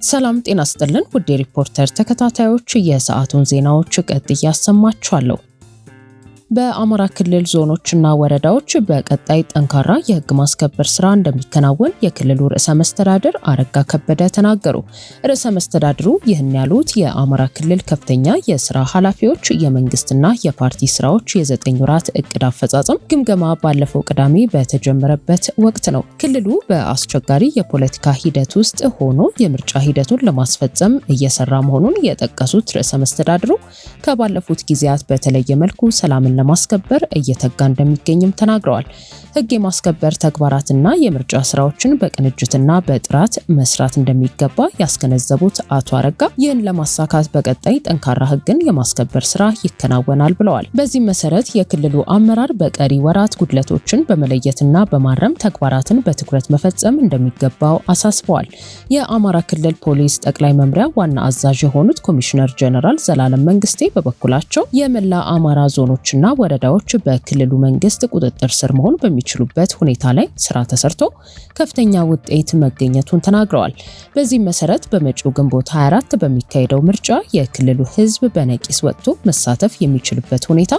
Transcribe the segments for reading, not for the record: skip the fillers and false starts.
ሰላም ጤና ይስጥልን ውድ ሪፖርተር ተከታታዮች የሰዓቱን ዜናዎች ቀጥዬ ያሰማችኋለሁ። በአማራ ክልል ዞኖችና ወረዳዎች በቀጣይ ጠንካራ የህግ ማስከበር ስራ እንደሚከናወን የክልሉ ርዕሰ መስተዳድር አረጋ ከበደ ተናገሩ። ርዕሰ መስተዳድሩ ይህን ያሉት የአማራ ክልል ከፍተኛ የስራ ኃላፊዎች የመንግስትና የፓርቲ ስራዎች የ9 ወራት እቅድ አፈጻጸም ግምገማ ባለፈው ቅዳሜ በተጀመረበት ወቅት ነው። ክልሉ በአስቸጋሪ የፖለቲካ ሂደት ውስጥ ሆኖ የምርጫ ሂደቱን ለማስፈጸም እየሰራ መሆኑን የጠቀሱት ርዕሰ መስተዳድሩ ከባለፉት ጊዜያት በተለየ መልኩ ሰላምን ለማስከበር እየተጋ እንደሚገኝም ተናግረዋል። ህግ የማስከበር ተግባራትና የምርጫ ስራዎችን በቅንጅትና በጥራት መስራት እንደሚገባ ያስገነዘቡት አቶ አረጋ ይህን ለማሳካት በቀጣይ ጠንካራ ህግን የማስከበር ስራ ይከናወናል ብለዋል። በዚህ መሰረት የክልሉ አመራር በቀሪ ወራት ጉድለቶችን በመለየትና በማረም ተግባራትን በትኩረት መፈጸም እንደሚገባው አሳስበዋል። የአማራ ክልል ፖሊስ ጠቅላይ መምሪያ ዋና አዛዥ የሆኑት ኮሚሽነር ጀነራል ዘላለም መንግስቴ በበኩላቸው የመላ አማራ ዞኖችና ወረዳዎች በክልሉ መንግስት ቁጥጥር ስር መሆን በሚችሉበት ሁኔታ ላይ ስራ ተሰርቶ ከፍተኛ ውጤት መገኘቱን ተናግረዋል። በዚህ መሰረት በመጪው ግንቦት 24 በሚካሄደው ምርጫ የክልሉ ህዝብ በነቂስ ወጥቶ መሳተፍ የሚችልበት ሁኔታ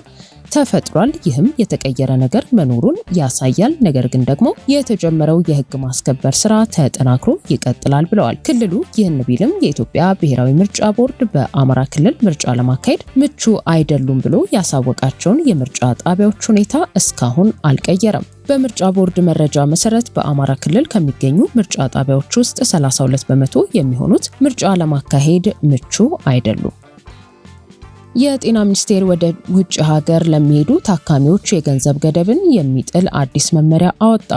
ተፈጥሯል። ይህም የተቀየረ ነገር መኖሩን ያሳያል። ነገር ግን ደግሞ የተጀመረው የህግ ማስከበር ስራ ተጠናክሮ ይቀጥላል ብለዋል። ክልሉ ይህን ቢልም የኢትዮጵያ ብሔራዊ ምርጫ ቦርድ በአማራ ክልል ምርጫ ለማካሄድ ምቹ አይደሉም ብሎ ያሳወቃቸውን የምርጫ ጣቢያዎች ሁኔታ እስካሁን አልቀየረም። በምርጫ ቦርድ መረጃ መሰረት በአማራ ክልል ከሚገኙ ምርጫ ጣቢያዎች ውስጥ 32 በመቶ የሚሆኑት ምርጫ ለማካሄድ ምቹ አይደሉም። የጤና ሚኒስቴር ወደ ውጭ ሀገር ለሚሄዱ ታካሚዎች የገንዘብ ገደብን የሚጥል አዲስ መመሪያ አወጣ።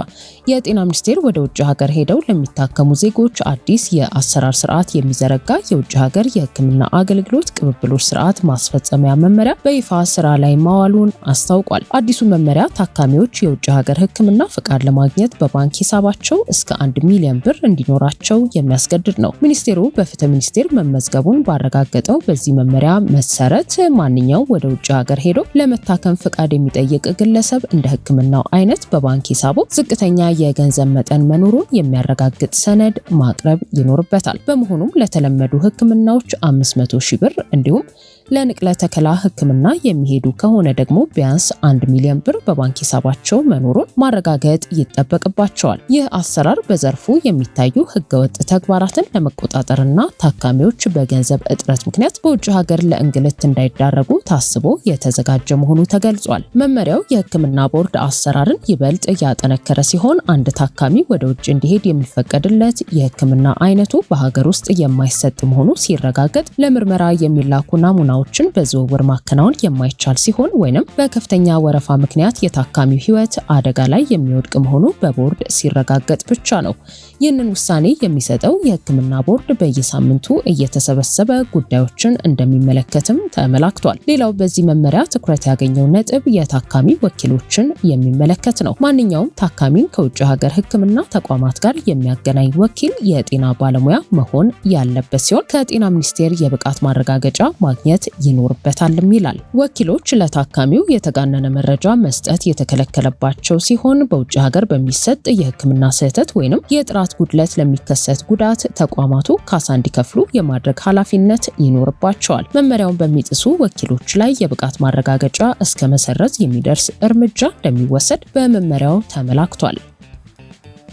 የጤና ሚኒስቴር ወደ ውጭ ሀገር ሄደው ለሚታከሙ ዜጎች አዲስ የአሰራር ስርዓት የሚዘረጋ የውጭ ሀገር የሕክምና አገልግሎት ቅብብሎች ስርዓት ማስፈጸሚያ መመሪያ በይፋ ስራ ላይ ማዋሉን አስታውቋል። አዲሱ መመሪያ ታካሚዎች የውጭ ሀገር ሕክምና ፍቃድ ለማግኘት በባንክ ሂሳባቸው እስከ 1 ሚሊዮን ብር እንዲኖራቸው የሚያስገድድ ነው። ሚኒስቴሩ በፍትህ ሚኒስቴር መመዝገቡን ባረጋገጠው በዚህ መመሪያ መሰረት ማንኛው ወደ ውጭ ሀገር ሄዶ ለመታከም ፍቃድ የሚጠይቅ ግለሰብ እንደ ህክምናው አይነት በባንክ ሂሳቡ ዝቅተኛ የገንዘብ መጠን መኖሩን የሚያረጋግጥ ሰነድ ማቅረብ ይኖርበታል። በመሆኑም ለተለመዱ ህክምናዎች 500 ሺህ ብር እንዲሁም ለንቅለ ተከላ ህክምና የሚሄዱ ከሆነ ደግሞ ቢያንስ 1 ሚሊዮን ብር በባንክ ሂሳባቸው መኖሩን ማረጋገጥ ይጠበቅባቸዋል። ይህ አሰራር በዘርፉ የሚታዩ ህገወጥ ተግባራትን ለመቆጣጠርና ታካሚዎች በገንዘብ እጥረት ምክንያት በውጭ ሀገር ለእንግልት እንዳይዳረጉ ታስቦ የተዘጋጀ መሆኑ ተገልጿል። መመሪያው የህክምና ቦርድ አሰራርን ይበልጥ ያጠነከረ ሲሆን አንድ ታካሚ ወደ ውጭ እንዲሄድ የሚፈቀድለት የህክምና አይነቱ በሀገር ውስጥ የማይሰጥ መሆኑ ሲረጋገጥ ለምርመራ የሚላኩ ናሙናዎችን በዝውውር ማከናወን የማይቻል ሲሆን ወይንም በከፍተኛ ወረፋ ምክንያት የታካሚው ህይወት አደጋ ላይ የሚወድቅ መሆኑ በቦርድ ሲረጋገጥ ብቻ ነው። ይህንን ውሳኔ የሚሰጠው የህክምና ቦርድ በየሳምንቱ እየተሰበሰበ ጉዳዮችን እንደሚመለከትም ተመላክቷል። ሌላው በዚህ መመሪያ ትኩረት ያገኘው ነጥብ የታካሚ ወኪሎችን የሚመለከት ነው። ማንኛውም ታካሚን ከውጭ ሀገር ህክምና ተቋማት ጋር የሚያገናኝ ወኪል የጤና ባለሙያ መሆን ያለበት ሲሆን ከጤና ሚኒስቴር የብቃት ማረጋገጫ ማግኘት ይኖርበታልም ይላል። ወኪሎች ለታካሚው የተጋነነ መረጃ መስጠት የተከለከለባቸው ሲሆን በውጭ ሀገር በሚሰጥ የህክምና ስህተት ወይንም የጥራት ጉድለት ለሚከሰት ጉዳት ተቋማቱ ካሳ እንዲከፍሉ የማድረግ ኃላፊነት ይኖርባቸዋል። መመሪያውን በሚጥሱ ወኪሎች ላይ የብቃት ማረጋገጫ እስከ መሰረዝ የሚደርስ እርምጃ እንደሚወሰድ በመመሪያው ተመላክቷል።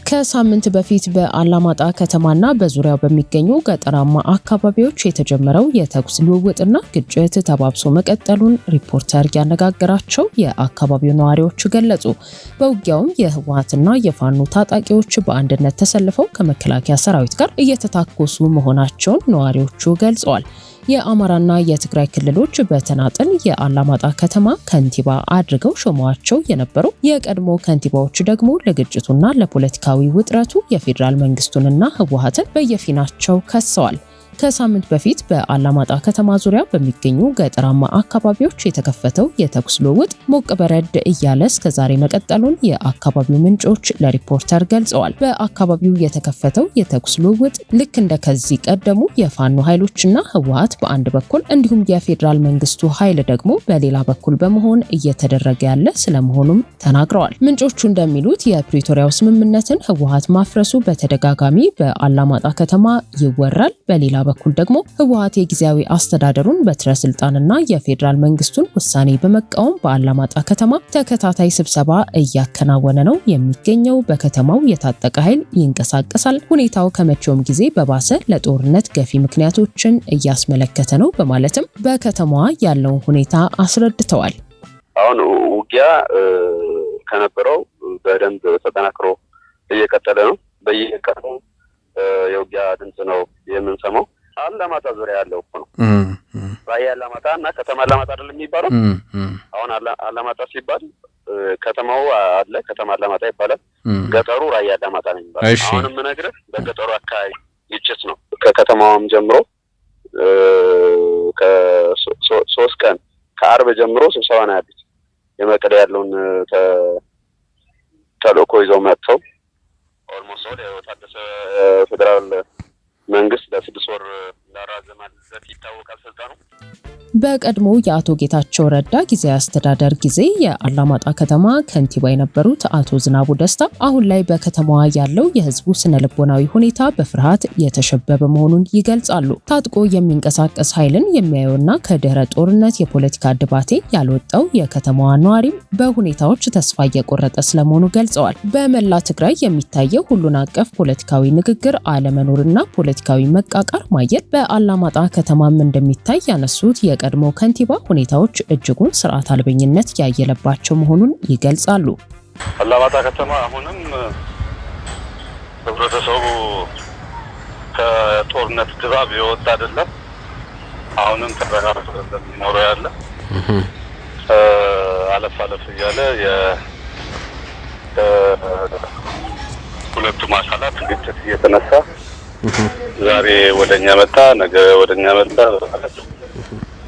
ከሳምንት በፊት በአላማጣ ከተማና በዙሪያው በሚገኙ ገጠራማ አካባቢዎች የተጀመረው የተኩስ ልውውጥና ግጭት ተባብሶ መቀጠሉን ሪፖርተር ያነጋገራቸው የአካባቢው ነዋሪዎች ገለጹ። በውጊያውም የህወሓትና የፋኖ ታጣቂዎች በአንድነት ተሰልፈው ከመከላከያ ሰራዊት ጋር እየተታኮሱ መሆናቸውን ነዋሪዎቹ ገልጸዋል። የአማራና የትግራይ ክልሎች በተናጠል የአላማጣ ከተማ ከንቲባ አድርገው ሾመዋቸው የነበሩ የቀድሞ ከንቲባዎች ደግሞ ለግጭቱና ለፖለቲካዊ ውጥረቱ የፌዴራል መንግስቱንና ህወሓትን በየፊናቸው ከሰዋል። ከሳምንት በፊት በአላማጣ ከተማ ዙሪያ በሚገኙ ገጠራማ አካባቢዎች የተከፈተው የተኩስ ልውውጥ ሞቅ በረድ እያለ እስከ ዛሬ መቀጠሉን የአካባቢው ምንጮች ለሪፖርተር ገልጸዋል። በአካባቢው የተከፈተው የተኩስ ልውውጥ ልክ እንደ ከዚህ ቀደሙ የፋኖ ኃይሎችና ህወሓት በአንድ በኩል እንዲሁም የፌዴራል መንግስቱ ኃይል ደግሞ በሌላ በኩል በመሆን እየተደረገ ያለ ስለመሆኑም ተናግረዋል። ምንጮቹ እንደሚሉት የፕሪቶሪያው ስምምነትን ህወሓት ማፍረሱ በተደጋጋሚ በአላማጣ ከተማ ይወራል። በሌላ በኩል ደግሞ ህወሓት የጊዜያዊ አስተዳደሩን በትረ ስልጣንና የፌዴራል መንግስቱን ውሳኔ በመቃወም በአላማጣ ከተማ ተከታታይ ስብሰባ እያከናወነ ነው የሚገኘው። በከተማው የታጠቀ ኃይል ይንቀሳቀሳል። ሁኔታው ከመቼውም ጊዜ በባሰ ለጦርነት ገፊ ምክንያቶችን እያስመለከተ ነው በማለትም በከተማዋ ያለውን ሁኔታ አስረድተዋል። አሁን ውጊያ ከነበረው በደንብ ተጠናክሮ እየቀጠለ ነው። በየቀኑ የውጊያ ድምጽ ነው የምንሰማው። አላማጣ ዙሪያ ያለው ነው። ራያ አላማጣ እና ከተማ አላማጣ አይደለም የሚባለው። አሁን አላማጣ ሲባል ከተማው አለ፣ ከተማ አላማጣ ይባላል። ገጠሩ ራያ አላማጣ ነው የሚባለው። አሁን የምነግርህ በገጠሩ አካባቢ ግጭት ነው። ከከተማውም ጀምሮ ከ3 ቀን ከአርብ ጀምሮ ስብሰባ ነው ያሉት። የመቀሌ ያለውን ተልእኮ ይዘው መጥተው ኦልሞስት ወደ ታደሰ ፌደራል መንግስት ለ6 ወር እንዳራዘመለት ይታወቃል ስልጣኑ። በቀድሞ የአቶ ጌታቸው ረዳ ጊዜያዊ አስተዳደር ጊዜ የአላማጣ ከተማ ከንቲባ የነበሩት አቶ ዝናቡ ደስታ አሁን ላይ በከተማዋ ያለው የህዝቡ ስነልቦናዊ ሁኔታ በፍርሃት የተሸበበ መሆኑን ይገልጻሉ። ታጥቆ የሚንቀሳቀስ ኃይልን የሚያየውና ከድህረ ጦርነት የፖለቲካ ድባቴ ያልወጣው የከተማዋ ነዋሪም በሁኔታዎች ተስፋ እየቆረጠ ስለመሆኑ ገልጸዋል። በመላ ትግራይ የሚታየው ሁሉን አቀፍ ፖለቲካዊ ንግግር አለመኖርና ፖለቲካዊ መቃቃር ማየት በአላማጣ ከተማም እንደሚታይ ያነሱት የቀድሞ ከንቲባ ሁኔታዎች እጅጉን ስርዓት አልበኝነት ያየለባቸው መሆኑን ይገልጻሉ። አላማጣ ከተማ አሁንም ህብረተሰቡ ከጦርነት ድባብ የወጣ አይደለም። አሁንም ተረጋግቶ እንደሚኖር ያለ አለፍ እያለ ሁለቱም አካላት ግጭት እየተነሳ ዛሬ ወደኛ መጣ፣ ነገ ወደኛ መጣ።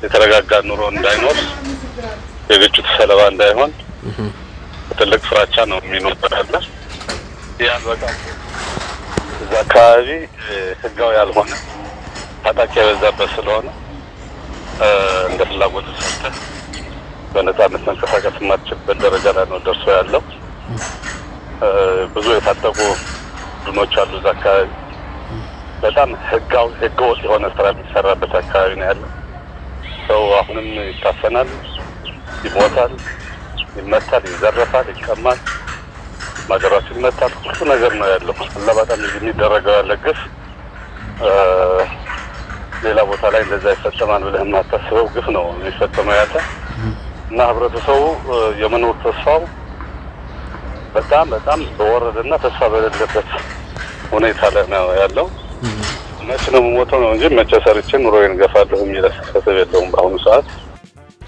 የተረጋጋ ኑሮ እንዳይኖር፣ የግጭቱ ሰለባ እንዳይሆን ትልቅ ፍራቻ ነው የሚኖርበት ያለ። ያን በቃ እዛ አካባቢ ህጋዊ ያልሆነ ታጣቂ የበዛበት ስለሆነ እንደ ፍላጎት ሰርተህ በነፃነት መንቀሳቀስ የማትችልበት ደረጃ ላይ ነው ደርሶ ያለው። ብዙ የታጠቁ ቡድኖች አሉ እዛ አካባቢ። በጣም ህገወጥ የሆነ ስራ የሚሰራበት አካባቢ ነው ያለው። ሰው አሁንም ይታፈናል፣ ይሞታል፣ ይመታል፣ ይዘረፋል፣ ይቀማል፣ ማገራቱ ይመታል። ሁሉ ነገር ነው ያለው። በጣም የሚደረገው ያለ ግፍ ሌላ ቦታ ላይ እንደዛ ይፈጸማል ብለህ የማታስበው ግፍ ነው የሚፈጸመው ያለ እና ህብረተሰቡ የመኖር ተስፋው በጣም በወረደና ተስፋ በሌለበት ሁኔታ ላይ ነው ያለው። መቼ ነው የምሞተው ነው እንጂ መቼ ሰርቼ ኑሮዬን ገፋለሁ የሚል አስተሳሰብ የለውም በአሁኑ ሰዓት።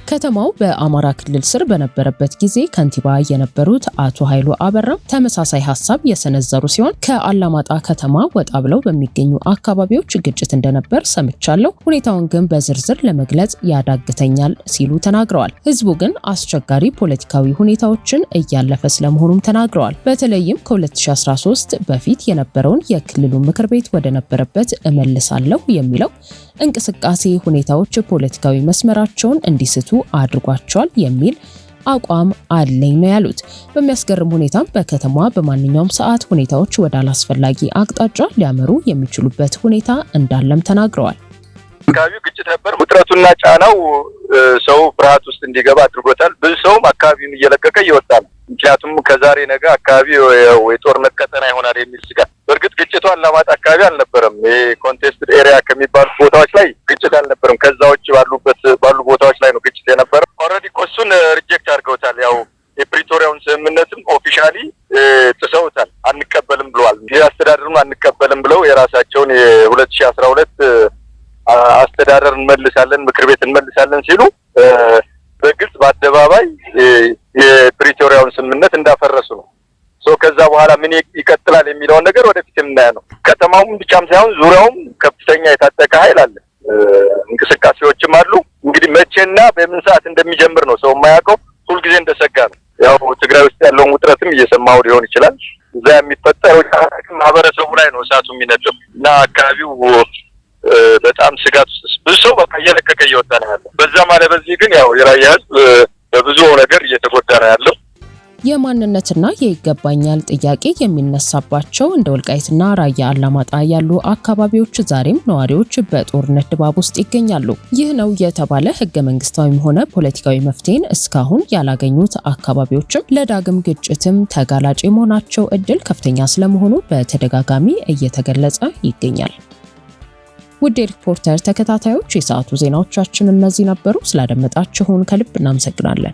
ከተማው በአማራ ክልል ስር በነበረበት ጊዜ ከንቲባ የነበሩት አቶ ኃይሉ አበራ ተመሳሳይ ሐሳብ የሰነዘሩ ሲሆን ከአላማጣ ከተማ ወጣ ብለው በሚገኙ አካባቢዎች ግጭት እንደነበር ሰምቻለሁ፣ ሁኔታውን ግን በዝርዝር ለመግለጽ ያዳግተኛል ሲሉ ተናግረዋል። ህዝቡ ግን አስቸጋሪ ፖለቲካዊ ሁኔታዎችን እያለፈ ስለመሆኑም ተናግረዋል። በተለይም ከ2013 በፊት የነበረውን የክልሉ ምክር ቤት ወደ ነበረበት እመልሳለሁ የሚለው እንቅስቃሴ ሁኔታዎች ፖለቲካዊ መስመራቸውን እንዲስቱ አድርጓቸዋል የሚል አቋም አለኝ ነው ያሉት። በሚያስገርም ሁኔታም በከተማዋ በማንኛውም ሰዓት ሁኔታዎች ወደ አላስፈላጊ አቅጣጫ ሊያመሩ የሚችሉበት ሁኔታ እንዳለም ተናግረዋል። አካባቢው ግጭት ነበር። ውጥረቱና ጫናው ሰው ፍርሃት ውስጥ እንዲገባ አድርጎታል። ብዙ ሰውም አካባቢውን እየለቀቀ እየወጣ ነው። ምክንያቱም ከዛሬ ነገ አካባቢው የጦርነት ቀጠና ይሆናል የሚል ስጋት። በእርግጥ ግጭቱ አላማጣ አካባቢ አልነበረም። ኮንቴስትድ ኤሪያ ከሚባሉ ቦታዎች ላይ ግጭት አልነበረም። ከዛ ውጭ ባሉ ቦታዎች ላይ ነው ግጭት የነበረው። ኦልሬዲ እሱን ሪጀክት አድርገውታል። ያው የፕሪቶሪያውን ስምምነትም ኦፊሻሊ ጥሰውታል። አንቀበልም ብለዋል። ጊዜያዊ አስተዳደሩን አንቀበልም ብለው የራሳቸውን የ2012 አስተዳደር እንመልሳለን፣ ምክር ቤት እንመልሳለን ሲሉ በግልጽ በአደባባይ የፕሪቶሪያውን ስምምነት እንዳፈረሱ ነው። ከዛ በኋላ ምን ይቀጥላል የሚለውን ነገር ወደፊት የምናየው ነው። ከተማውም ብቻም ሳይሆን ዙሪያውም ከፍተኛ የታጠቀ ኃይል አለ። እንቅስቃሴዎችም አሉ። እንግዲህ መቼና በምን ሰዓት እንደሚጀምር ነው ሰው የማያውቀው። ሁልጊዜ እንደሰጋ ነው። ያው ትግራይ ውስጥ ያለውን ውጥረትም እየሰማው ሊሆን ይችላል። እዛ የሚፈጠረው ማህበረሰቡ ላይ ነው እሳቱ የሚነደው እና አካባቢው በጣም ስጋት ውስጥ ብዙ ሰው በቃ እየለቀቀ እየወጣ ነው ያለው። በዛ ማለት በዚህ ግን ያው የራያ ህዝብ በብዙ ነገር እየተጎዳ ነው ያለው። የማንነትና የይገባኛል ጥያቄ የሚነሳባቸው እንደ ወልቃይትና ራያ አላማጣ ያሉ አካባቢዎች ዛሬም ነዋሪዎች በጦርነት ድባብ ውስጥ ይገኛሉ። ይህ ነው የተባለ ህገ መንግስታዊም ሆነ ፖለቲካዊ መፍትሄን እስካሁን ያላገኙት አካባቢዎችም ለዳግም ግጭትም ተጋላጭ የመሆናቸው እድል ከፍተኛ ስለመሆኑ በተደጋጋሚ እየተገለጸ ይገኛል። ውድ ሪፖርተር ተከታታዮች የሰዓቱ ዜናዎቻችን እነዚህ ነበሩ። ስላደመጣችሁን ከልብ እናመሰግናለን።